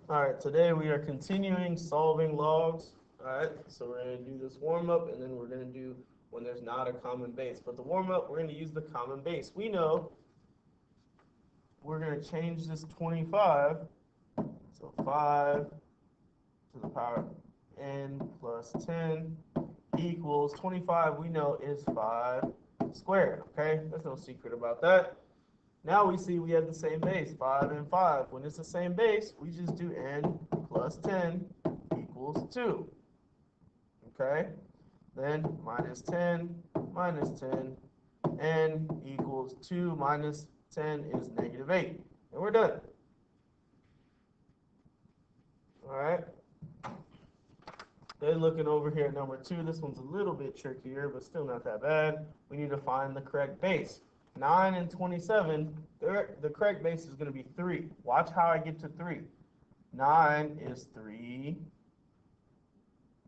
All right, today we are continuing solving logs. All right, so we're going to do this warm up and then we're going to do when there's not a common base. But the warm up, we're going to use the common base. We know we're going to change this 25, so 5 to the power of n plus 10 equals 25, we know is 5 squared. Okay, there's no secret about that. Now we see we have the same base, 5 and 5. When it's the same base, we just do n plus 10 equals 2. Okay? Then minus 10, n equals 2 minus 10 is negative 8. And we're done. All right? Then looking over here at number 2, this one's a little bit trickier, but still not that bad. We need to find the correct base. 9 and 27, the correct base is going to be 3. Watch how I get to 3. 9 is 3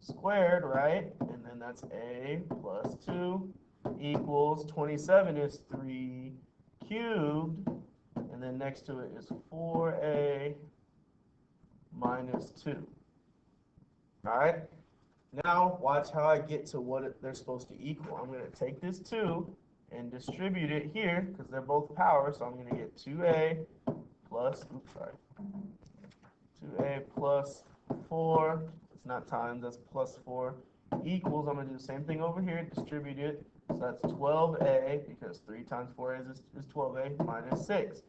squared, right? And then that's a plus 2 equals 27 is 3 cubed. And then next to it is 4a minus 2. All right? Now watch how I get to what they're supposed to equal. I'm going to take this 2 and distribute it here because they're both power. So I'm going to get 2a plus, 2a plus 4. It's not times, that's plus 4 equals. I'm going to do the same thing over here, distribute it. So that's 12a because 3 times 4a is 12a minus 6.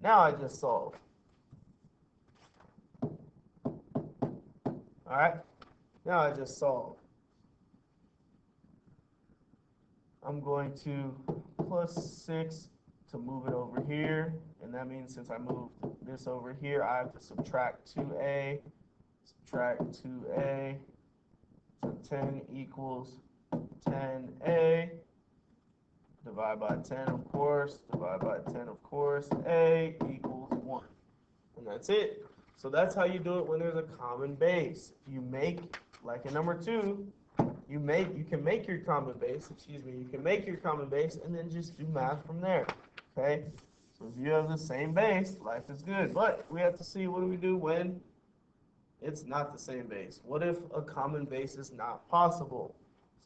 Now I just solve. All right. Now I just solve. I'm going to plus 6 to move it over here. And that means since I moved this over here, I have to subtract 2a. Subtract 2a. So 10 equals 10a. Divide by 10, of course. Divide by 10, of course. A equals 1. And that's it. So that's how you do it when there's a common base. You make, like in number 2, you can make your common base, you can make your common base and then just do math from there. Okay? So if you have the same base, life is good. But we have to see, what do we do when it's not the same base? What if a common base is not possible?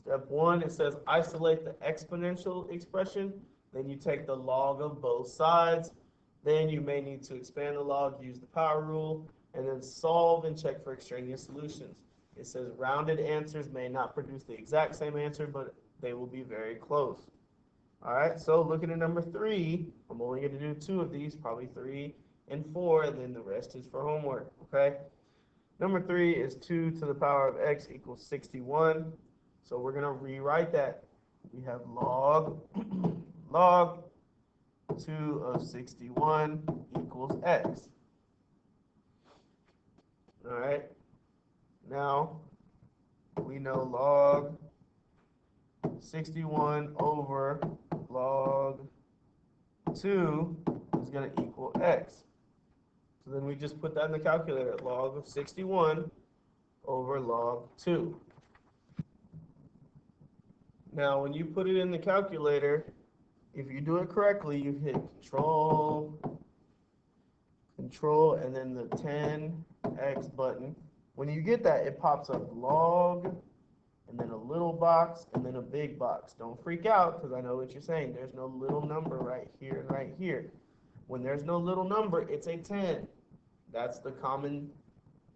Step 1, it says isolate the exponential expression. Then you take the log of both sides. Then you may need to expand the log, use the power rule, and then solve and check for extraneous solutions. It says rounded answers may not produce the exact same answer, but they will be very close. All right, so looking at number 3, I'm only going to do 2 of these, probably 3 and 4, and then the rest is for homework, okay? Number 3 is 2 to the power of x equals 61. So we're going to rewrite that. We have log, log 2 of 61 equals x. All right. Now, we know log 61 over log 2 is going to equal x. So then we just put that in the calculator. Log of 61 over log 2. Now, when you put it in the calculator, if you do it correctly, you hit control, and then the 10x button. When you get that, it pops up log, and then a little box, and then a big box. Don't freak out, because I know what you're saying. There's no little number right here and right here. When there's no little number, it's a 10. That's the common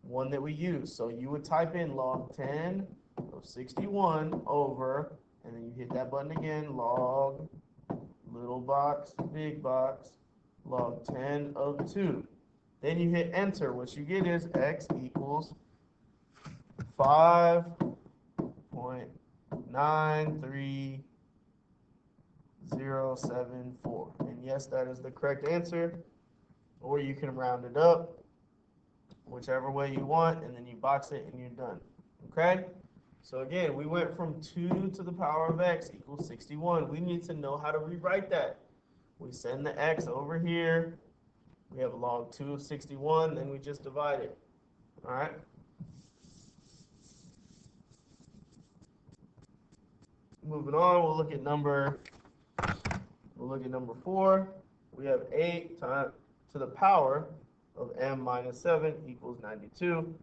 one that we use. So you would type in log 10 of 61 over, and then you hit that button again, log, little box, big box, log 10 of 2. Then you hit enter. What you get is x equals 5.93074. And yes, that is the correct answer. Or you can round it up, whichever way you want, and then you box it and you're done. Okay? So again, we went from 2 to the power of x equals 61. We need to know how to rewrite that. We send the x over here. We have log 2 of 61, then we just divide it. All right? Moving on, we'll look at number 4. We have 8 to the power of m minus 7 equals 92.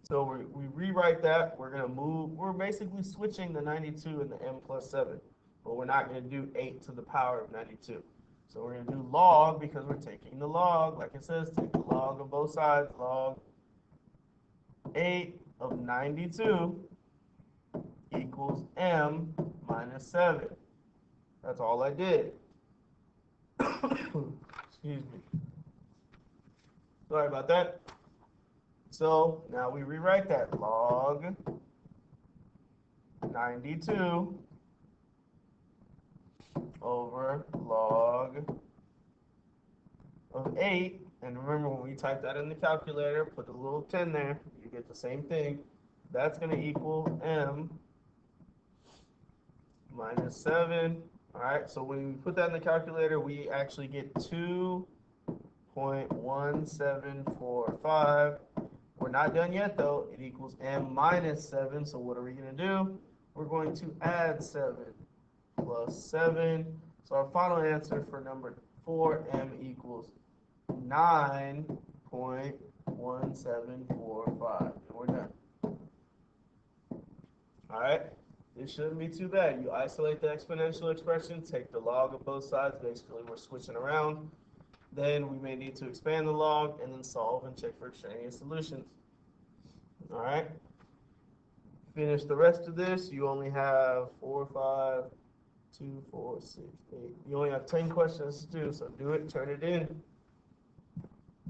So we rewrite that. We're basically switching the 92 and the m plus 7, but we're not going to do 8 to the power of 92. So we're going to do log because we're taking the log. Like it says, take the log of both sides. Log 8 of 92 equals m minus 7. That's all I did. Excuse me. Sorry about that. So now we rewrite that. Log 92 over log of 8. And remember, when we type that in the calculator, put a little 10 there, you get the same thing. That's going to equal m minus 7. All right, so when we put that in the calculator, we actually get 2.1745. We're not done yet, though. It equals m minus 7. So what are we going to do? We're going to add 7 plus 7. So our final answer for number 4, m equals 9.1745. And we're done. All right. This shouldn't be too bad. You isolate the exponential expression, take the log of both sides. Basically, we're switching around. Then we may need to expand the log and then solve and check for extraneous solutions. All right. Finish the rest of this. You only have 4, 5, 2, 4, 6, 8. You only have 10 questions to do, so do it, turn it in.